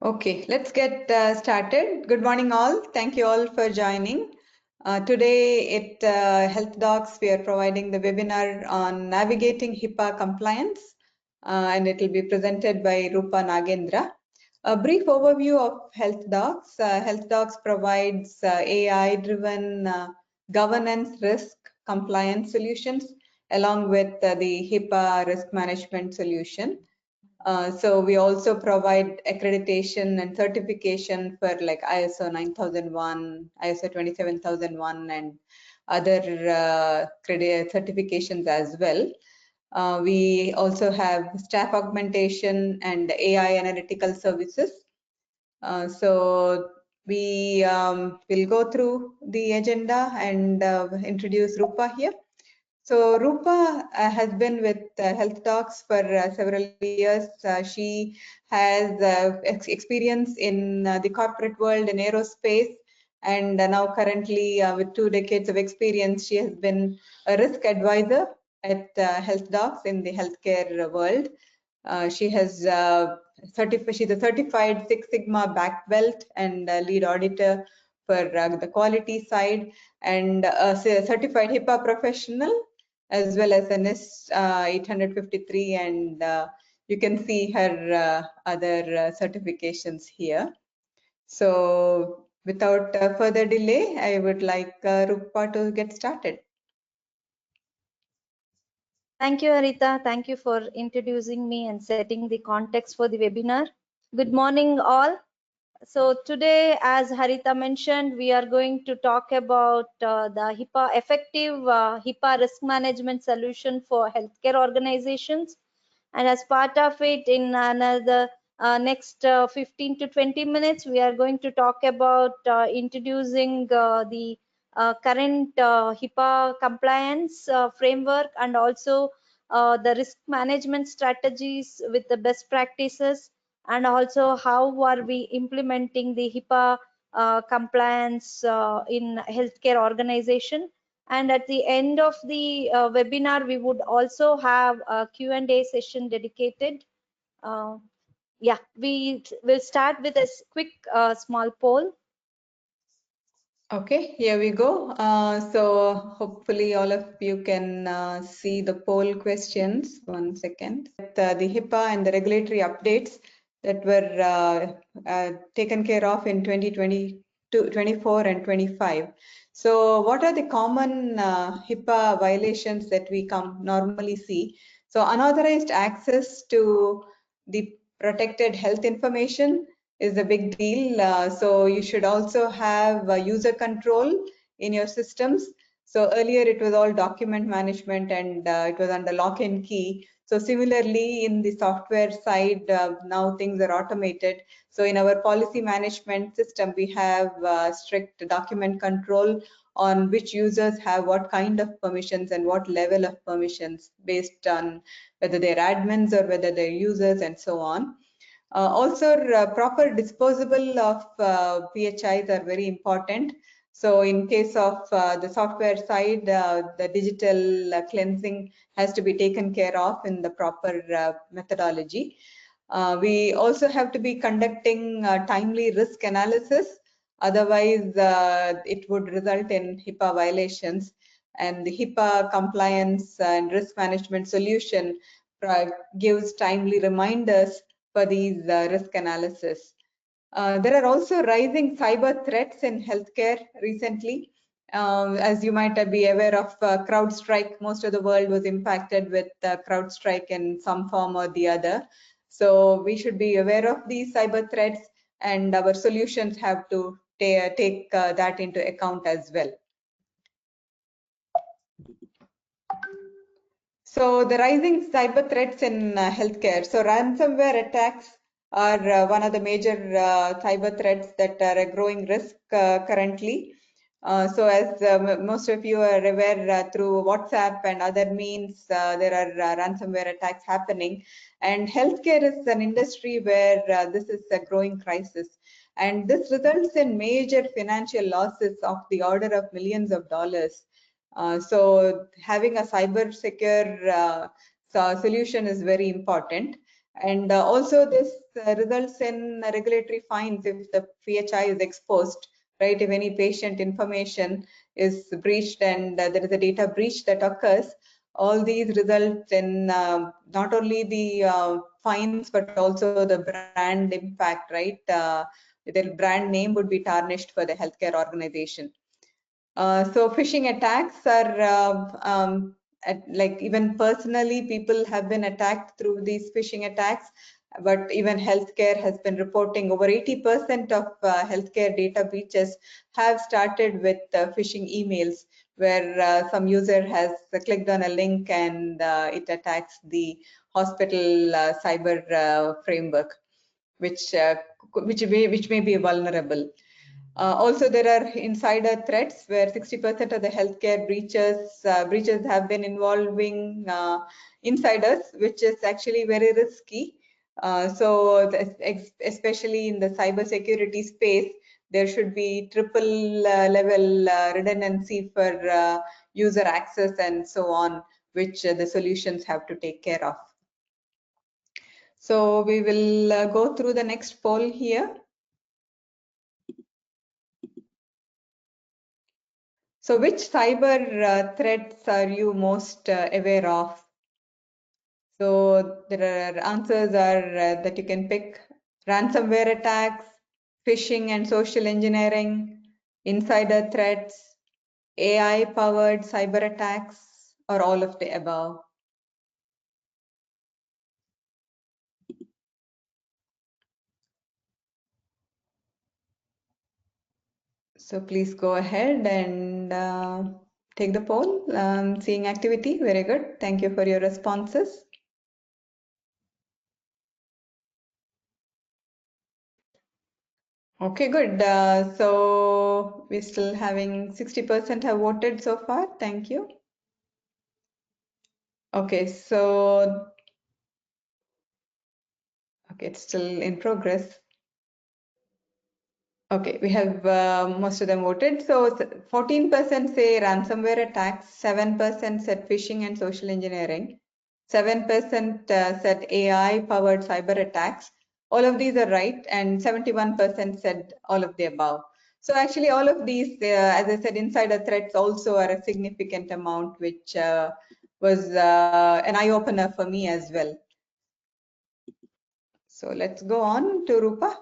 Okay, let's get started. Good morning, all. Thank you all for joining. Today at HealthDox, we are providing the webinar on navigating HIPAA compliance, and it will be presented by Rupa Nagendra. A brief overview of HealthDox. HealthDox provides AI-driven governance, risk, compliance solutions, along with the HIPAA risk management solution. So we also provide accreditation and certification for like ISO 9001, ISO 27001, and other certifications as well. We also have staff augmentation and AI analytical services. So we will go through the agenda and introduce Rupa here. So Rupa has been with HealthDox for several years. She has experience in the corporate world in aerospace, and now currently with 2 decades of experience, she has been a risk advisor at HealthDox in the healthcare world. She's a certified Six Sigma black belt and lead auditor for the quality side, and a certified HIPAA professional, as well as an NIST 853, and you can see her other certifications here. So without further delay, I would like Rupa to get started. Thank you, Harita. Thank you for introducing me and setting the context for the webinar. Good morning, all. So today, as Harita mentioned, we are going to talk about the HIPAA effective HIPAA risk management solution for healthcare organizations. And as part of it, in another next 15 to 20 minutes, we are going to talk about introducing the current HIPAA compliance framework, and also the risk management strategies with the best practices, and also how are we implementing the HIPAA compliance in healthcare organization. And at the end of the webinar, we would also have a Q&A session dedicated. Yeah, we will start with a quick small poll. Okay, here we go. So hopefully all of you can see the poll questions. 1 second. The HIPAA and the regulatory updates that were taken care of in 2020, 24 and 25. So what are the common HIPAA violations that we normally see? So unauthorized access to the protected health information is a big deal. So you should also have user control in your systems. So earlier it was all document management, and it was under lock and key. So similarly in the software side, now things are automated. So in our policy management system, we have strict document control on which users have what kind of permissions and what level of permissions, based on whether they're admins or whether they're users, and so on. Also, proper disposal of PHIs are very important. So in case of the software side, the digital cleansing has to be taken care of in the proper methodology. We also have to be conducting timely risk analysis. Otherwise, it would result in HIPAA violations. And the HIPAA compliance and risk management solution gives timely reminders for these risk analysis. There are also rising cyber threats in healthcare recently. As you might be aware of CrowdStrike, most of the world was impacted with CrowdStrike in some form or the other. So we should be aware of these cyber threats, and our solutions have to take that into account as well. So the rising cyber threats in healthcare. So ransomware attacks are one of the major cyber threats that are a growing risk currently. So as most of you are aware, through WhatsApp and other means, there are ransomware attacks happening. And healthcare is an industry where this is a growing crisis. And this results in major financial losses of the order of millions of dollars. So having a cyber secure solution is very important. And also this results in regulatory fines if the PHI is exposed, right? If any patient information is breached and there is a data breach that occurs, all these result in not only the fines, but also the brand impact, right? Their brand name would be tarnished for the healthcare organization. So phishing attacks are like even personally, people have been attacked through these phishing attacks, but even healthcare has been reporting over 80% of healthcare data breaches have started with phishing emails where some user has clicked on a link and it attacks the hospital cyber framework, which may be vulnerable. Also, there are insider threats where 60% of the healthcare breaches have been involving insiders, which is actually very risky. So, especially in the cybersecurity space, there should be triple level redundancy for user access and so on, which the solutions have to take care of. So we will go through the next poll here. So which cyber threats are you most aware of? So there are answers are that you can pick: ransomware attacks, phishing and social engineering, insider threats, AI powered cyber attacks, or all of the above. So please go ahead and take the poll. Seeing activity, very good. Thank you for your responses. Okay, good. So we're still having 60% have voted so far. Thank you. Okay, so it's still in progress. Okay, we have most of them voted. So 14% say ransomware attacks, 7% said phishing and social engineering, 7% said AI-powered cyber attacks. All of these are right, and 71% said all of the above. So actually, all of these, as I said, insider threats also are a significant amount, which was an eye-opener for me as well. So let's go on to Rupa.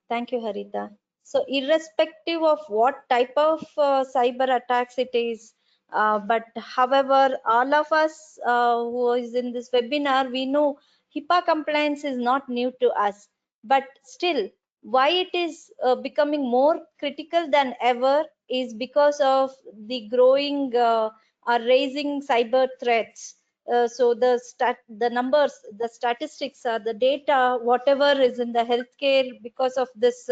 Thank you, Harita. So irrespective of what type of cyber attacks it is, but however, all of us who is in this webinar, we know HIPAA compliance is not new to us, but still, why it is becoming more critical than ever is because of the growing or raising cyber threats. So the numbers, the statistics, the data, whatever is in the healthcare because of this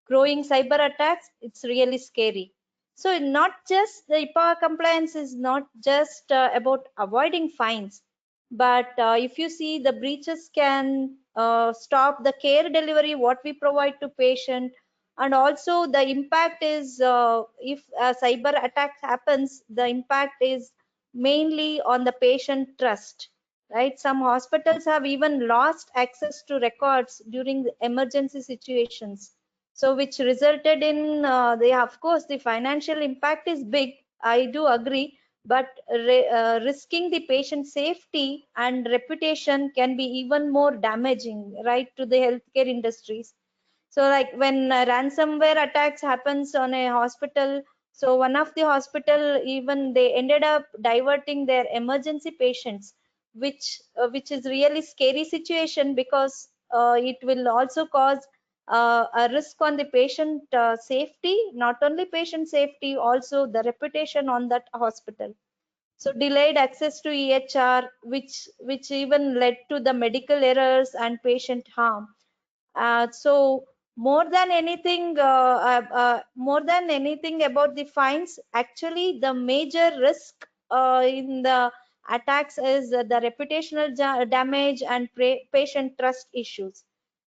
growing cyber attacks, it's really scary. So not just the HIPAA compliance is not just about avoiding fines, but if you see the breaches can stop the care delivery what we provide to patient, and also the impact is if a cyber attack happens, the impact is mainly on the patient trust, right? Some hospitals have even lost access to records during the emergency situations, so which resulted in of course the financial impact is big, I do agree, but risking the patient safety and reputation can be even more damaging, right, to the healthcare industries. So like when ransomware attacks happens on a hospital, so one of the hospital even they ended up diverting their emergency patients, which is really scary situation because it will also cause a risk on the patient safety, not only patient safety, also the reputation on that hospital. So delayed access to EHR, which even led to the medical errors and patient harm. So more than anything about the fines, actually the major risk in the attacks is the reputational damage and patient trust issues.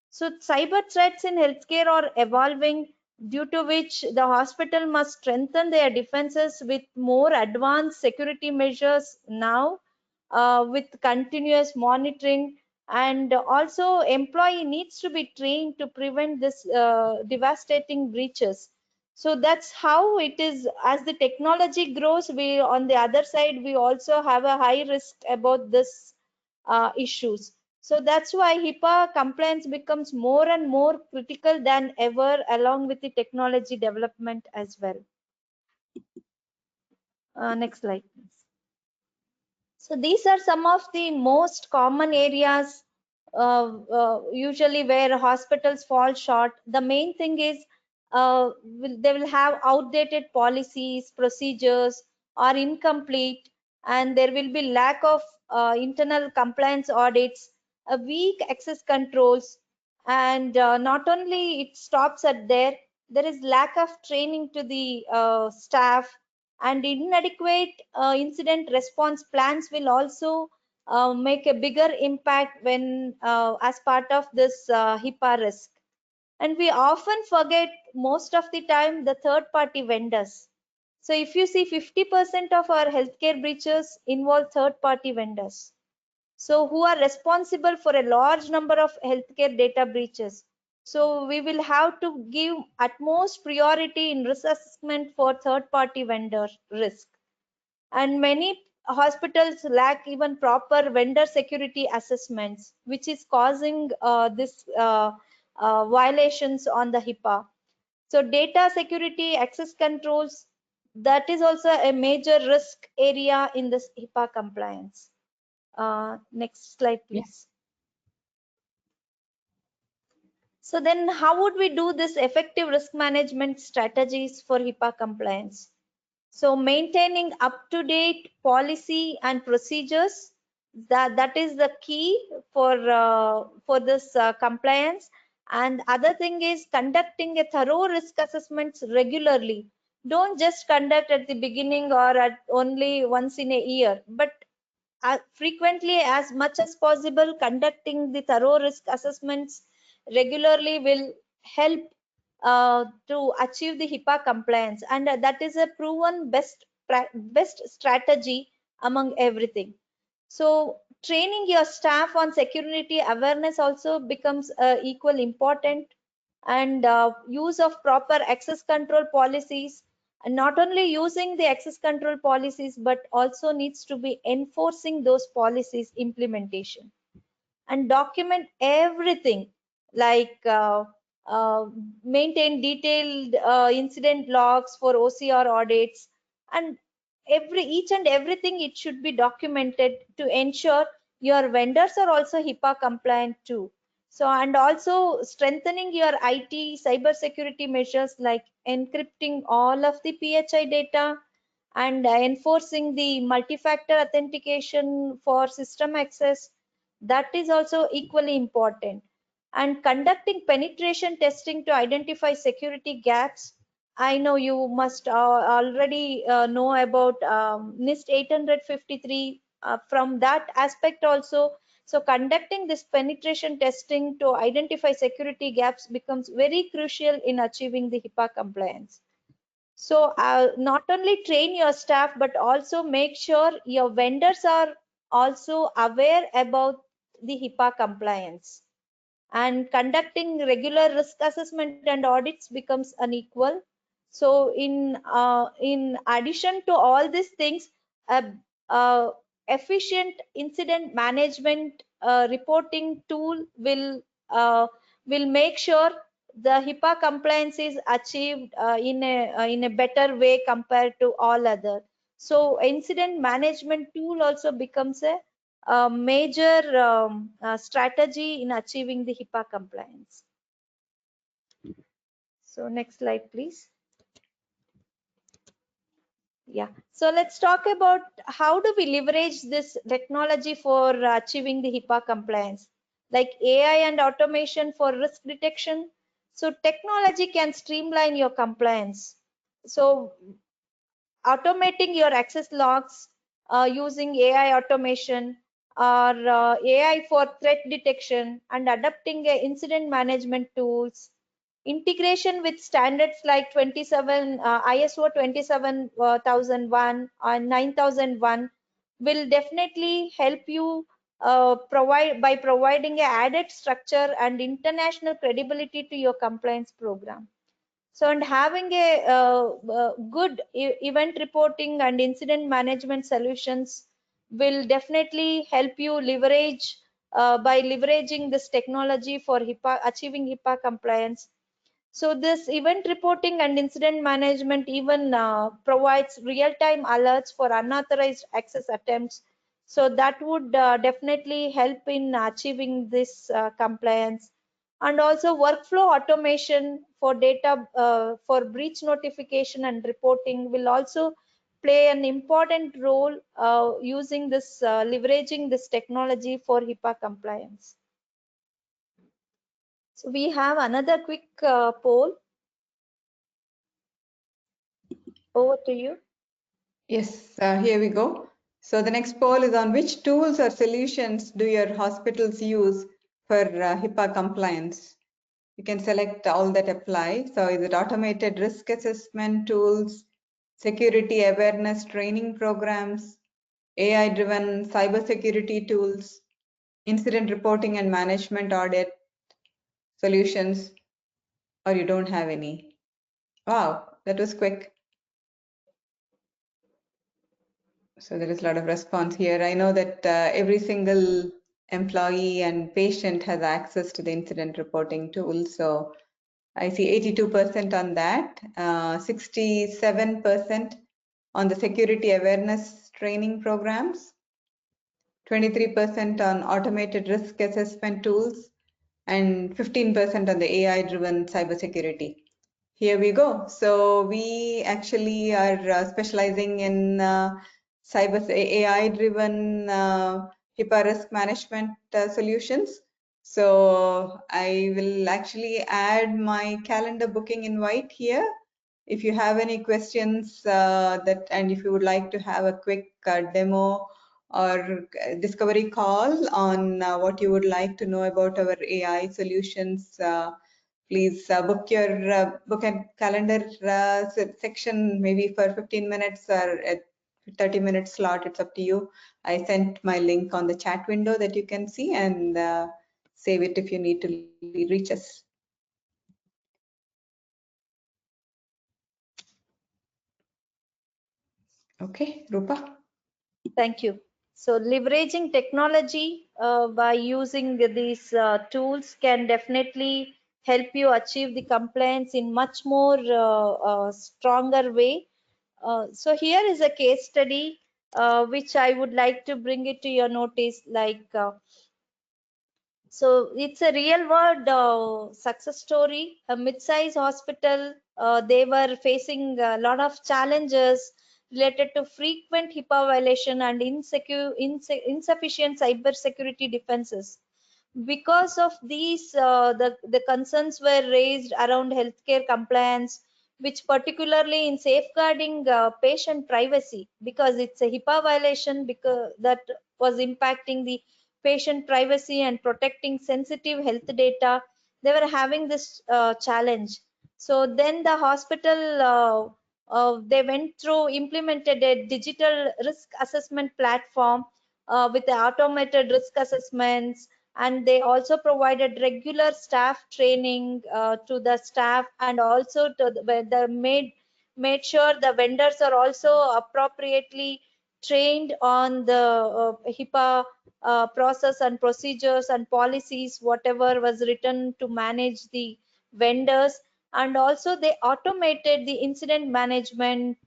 So cyber threats in healthcare are evolving, due to which the hospital must strengthen their defenses with more advanced security measures now. with continuous monitoring, and also employee needs to be trained to prevent this devastating breaches. So that's how it is. As the technology grows, we on the other side we also have a high risk about this issues. So that's why HIPAA compliance becomes more and more critical than ever, along with the technology development as well. Next slide, please. So these are some of the most common areas usually where hospitals fall short. The main thing is they will have outdated policies, procedures, or incomplete, and there will be lack of internal compliance audits, a weak access controls, and not only it stops at there is lack of training to the staff, and inadequate incident response plans will also make a bigger impact when as part of this HIPAA risk. And we often forget most of the time the third party vendors. So if you see 50% of our healthcare breaches involve third party vendors, so who are responsible for a large number of healthcare data breaches. So we will have to give utmost priority in risk assessment for third party vendor risk. And many hospitals lack even proper vendor security assessments, which is causing this violations on the HIPAA. So data security, access controls, that is also a major risk area in this HIPAA compliance. Next slide, please. So then how would we do this effective risk management strategies for HIPAA compliance? So maintaining up-to-date policy and procedures, that is the key for this compliance. And other thing is conducting a thorough risk assessments regularly. Don't just conduct at the beginning or at only once in a year, but frequently, as much as possible, conducting the thorough risk assessments regularly will help to achieve the HIPAA compliance, and that is a proven best strategy among everything. So training your staff on security awareness also becomes equal important, and use of proper access control policies, and not only using the access control policies but also needs to be enforcing those policies implementation, and document everything, like maintain detailed incident logs for OCR audits, and each and everything it should be documented to ensure your vendors are also HIPAA compliant too. So, and also strengthening your IT cyber security measures like encrypting all of the PHI data, and enforcing the multi-factor authentication for system access, that is also equally important, and conducting penetration testing to identify security gaps. I know you must already know about NIST 853 from that aspect also. So conducting this penetration testing to identify security gaps becomes very crucial in achieving the HIPAA compliance. So not only train your staff, but also make sure your vendors are also aware about the HIPAA compliance. And conducting regular risk assessment and audits becomes unequal. So in addition to all these things, a, a efficient incident management reporting tool will make sure the HIPAA compliance is achieved in a better way compared to all other. So incident management tool also becomes a major strategy in achieving the HIPAA compliance. So next slide, please. Yeah, so let's talk about how do we leverage this technology for achieving the HIPAA compliance, like AI and automation for risk detection. So technology can streamline your compliance. So automating your access logs using AI automation, or AI for threat detection, and adapting incident management tools, integration with standards like 27 ISO 27001 and 9001 will definitely help you providing a added structure and international credibility to your compliance program. So, and having a good event reporting and incident management solutions will definitely help you leverage by leveraging this technology for HIPAA, achieving HIPAA compliance. So this event reporting and incident management even provides real-time alerts for unauthorized access attempts. So that would definitely help in achieving this compliance. And also workflow automation for data for breach notification and reporting will also play an important role using this leveraging this technology for HIPAA compliance. So we have another quick poll. Over to you. Yes, here we go. So the next poll is on which tools or solutions do your hospitals use for HIPAA compliance? You can select all that apply. So is it automated risk assessment tools, security awareness training programs, AI-driven cybersecurity tools, incident reporting and management audit solutions, or you don't have any? Wow, that was quick. So there is a lot of response here. I know that every single employee and patient has access to the incident reporting tool. So I see 82% on that, 67% on the security awareness training programs, 23% on automated risk assessment tools, and 15% on the AI-driven cybersecurity. Here we go. So we actually are specializing in cyber AI-driven HIPAA risk management solutions. So I will actually add my calendar booking invite here. If you have any questions and if you would like to have a quick demo or discovery call on what you would like to know about our AI solutions, please book a calendar section maybe for 15 minutes or a 30-minute slot. It's up to you. I sent my link on the chat window that you can see, and save it if you need to reach us. Okay, Rupa. Thank you. So leveraging technology by using these tools can definitely help you achieve the compliance in much more stronger way. So here is a case study which I would like to bring it to your notice. So it's a real world success story. A mid-sized hospital, they were facing a lot of challenges related to frequent HIPAA violation and insufficient cyber security defenses. Because of these, the concerns were raised around healthcare compliance, which particularly in safeguarding patient privacy, because it's a HIPAA violation because that was impacting the patient privacy and protecting sensitive health data. They were having this challenge. So then the hospital they went through implemented a digital risk assessment platform with the automated risk assessments, and they also provided regular staff training to the staff, and also to the made sure the vendors are also appropriately trained on the HIPAA process and procedures and policies, whatever was written to manage the vendors. And also they automated the incident management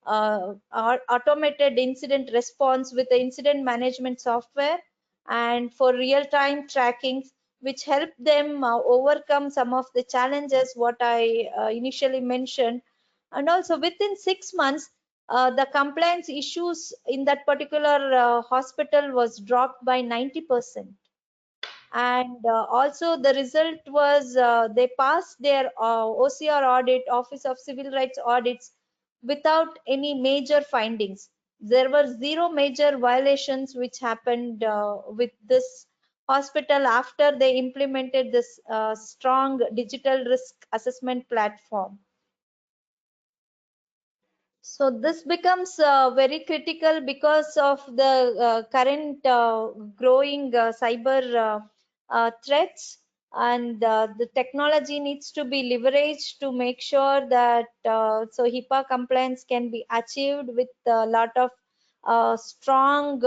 automated incident response with the incident management software and for real-time tracking, which helped them overcome some of the challenges what I initially mentioned. And also within 6 months, the compliance issues in that particular hospital was dropped by 90%. And also the result was they passed their OCR audit, Office of Civil Rights audits, without any major findings. There were zero major violations which happened with this hospital after they implemented this strong digital risk assessment platform. So this becomes very critical because of the current growing cyber threats, and the technology needs to be leveraged to make sure that so HIPAA compliance can be achieved with a lot of strong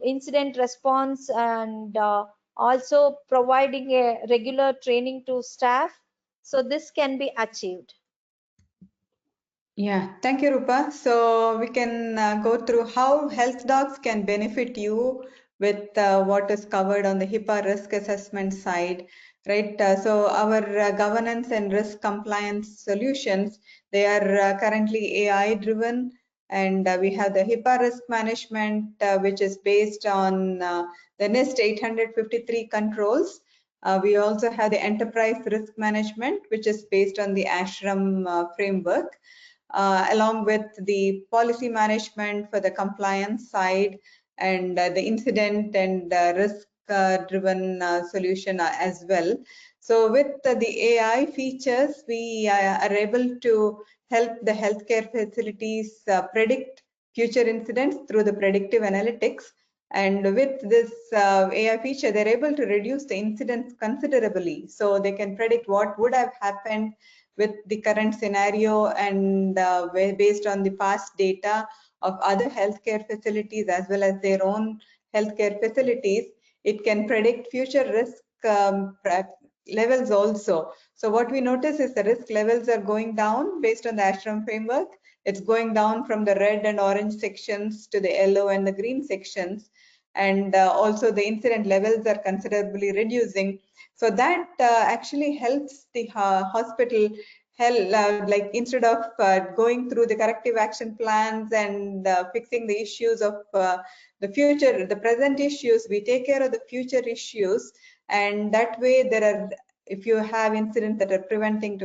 incident response, and also providing a regular training to staff, so this can be achieved. Yeah, thank you, Rupa. So we can go through how HealthDocs can benefit you with what is covered on the HIPAA risk assessment side, right? So our governance and risk compliance solutions, they are currently AI driven, and we have the HIPAA risk management, which is based on the NIST 853 controls. We also have the enterprise risk management, which is based on the ASHRAM framework. Along with the policy management for the compliance side, and the incident and risk driven solution as well. So with the AI features, we are able to help the healthcare facilities predict future incidents through the predictive analytics. And with this AI feature, they're able to reduce the incidents considerably. So they can predict what would have happened with the current scenario, and based on the past data of other healthcare facilities as well as their own healthcare facilities, it can predict future risk levels also. So what we notice is the risk levels are going down based on the ASHRAM framework. It's going down from the red and orange sections to the yellow and the green sections. And also the incident levels are considerably reducing. So that actually helps the hospital like instead of going through the corrective action plans and fixing the issues of the future, the present issues, we take care of the future issues. And that way there are, if you have incidents that are preventing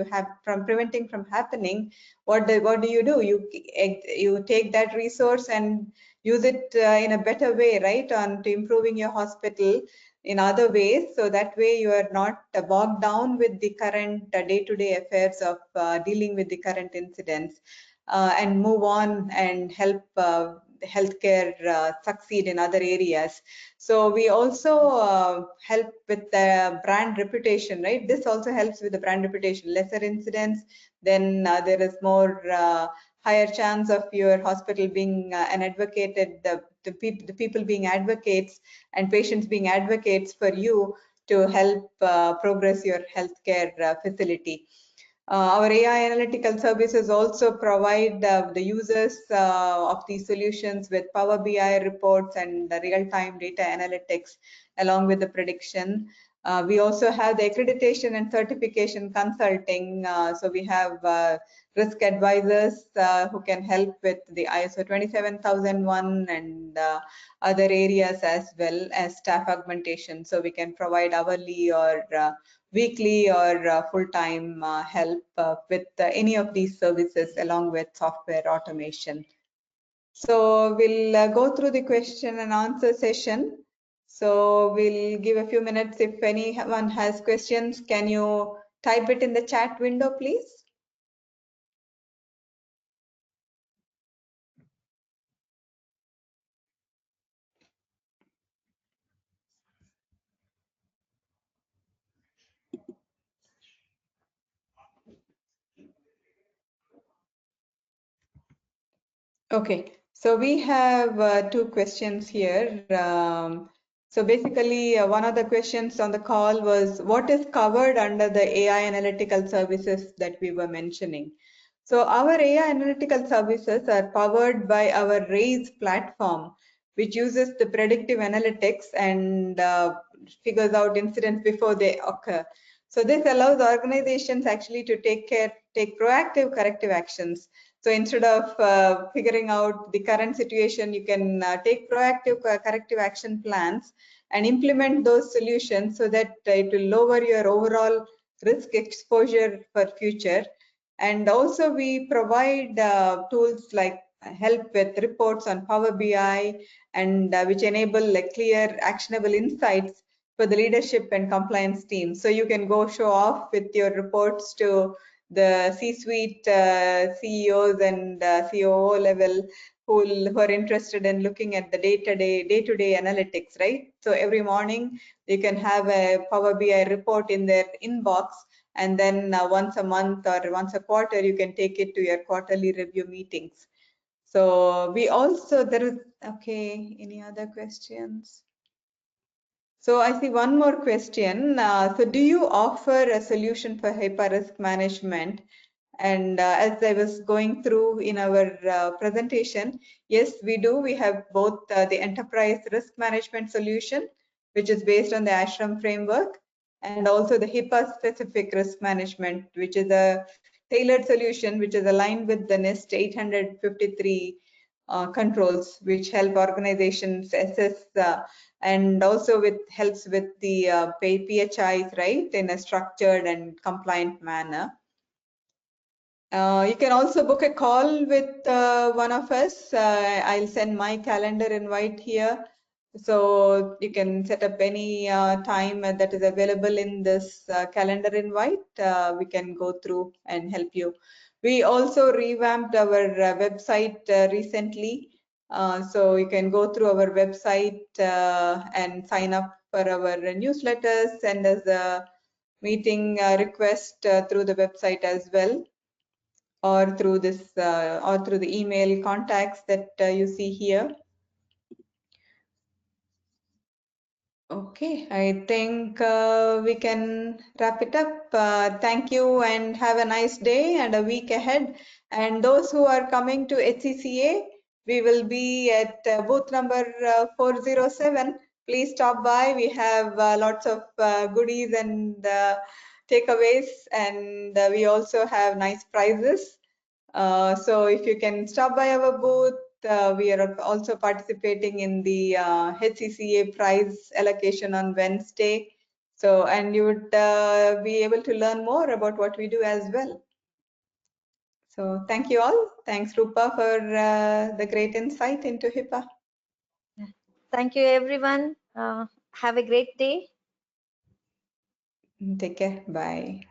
from happening, what do you do? You take that resource and use it in a better way, right, on to improving your hospital in other ways. So that way you are not bogged down with the current day-to-day affairs of dealing with the current incidents, and move on and help healthcare succeed in other areas. So we also help with the brand reputation, right? This also helps with the brand reputation. Lesser incidents, then there is more higher chance of your hospital being an advocated, the people being advocates and patients being advocates for you to help progress your healthcare facility. Our AI analytical services also provide the users of these solutions with Power BI reports and real-time data analytics along with the prediction. We also have the accreditation and certification consulting. So we have risk advisors who can help with the ISO 27001 and other areas, as well as staff augmentation. So we can provide hourly or weekly or full-time help with any of these services along with software automation. So we'll go through the question and answer session. So we'll give a few minutes. If anyone has questions, can you type it in the chat window, please? Okay, so we have two questions here. So basically, one of the questions on the call was, what is covered under the AI analytical services that we were mentioning? So our AI analytical services are powered by our RAISE platform, which uses the predictive analytics and figures out incidents before they occur. So this allows organizations actually to take proactive corrective actions. So instead of figuring out the current situation, you can take proactive corrective action plans and implement those solutions so that it will lower your overall risk exposure for future. And also we provide tools like help with reports on Power BI, and which enable like clear actionable insights for the leadership and compliance team. So you can go show off with your reports to the C-suite CEOs and COO level who are interested in looking at the day-to-day analytics, right? So every morning you can have a Power BI report in their inbox, and then once a month or once a quarter, you can take it to your quarterly review meetings. So we also, there is, okay, any other questions? So I see one more question. So do you offer a solution for HIPAA risk management? And as I was going through in our presentation, yes, we do. We have both the enterprise risk management solution, which is based on the ASHRAM framework, and also the HIPAA specific risk management, which is a tailored solution, which is aligned with the NIST 853 controls, which help organizations assess and also helps with the PHIs, right, in a structured and compliant manner. You can also book a call with one of us. I'll send my calendar invite here. So you can set up any time that is available in this calendar invite. We can go through and help you. We also revamped our website recently. So you can go through our website and sign up for our newsletters, send us a meeting request through the website as well, or through this or through the email contacts that you see here. Okay, I think we can wrap it up. Thank you and have a nice day and a week ahead. And those who are coming to HCCA, we will be at booth number 407. Please stop by. We have lots of goodies and takeaways, and we also have nice prizes. So if you can stop by our booth, we are also participating in the HCCA prize allocation on Wednesday. So, and you would be able to learn more about what we do as well. So thank you all. Thanks, Rupa, for the great insight into HIPAA. Thank you, everyone. Have a great day. Take care. Bye.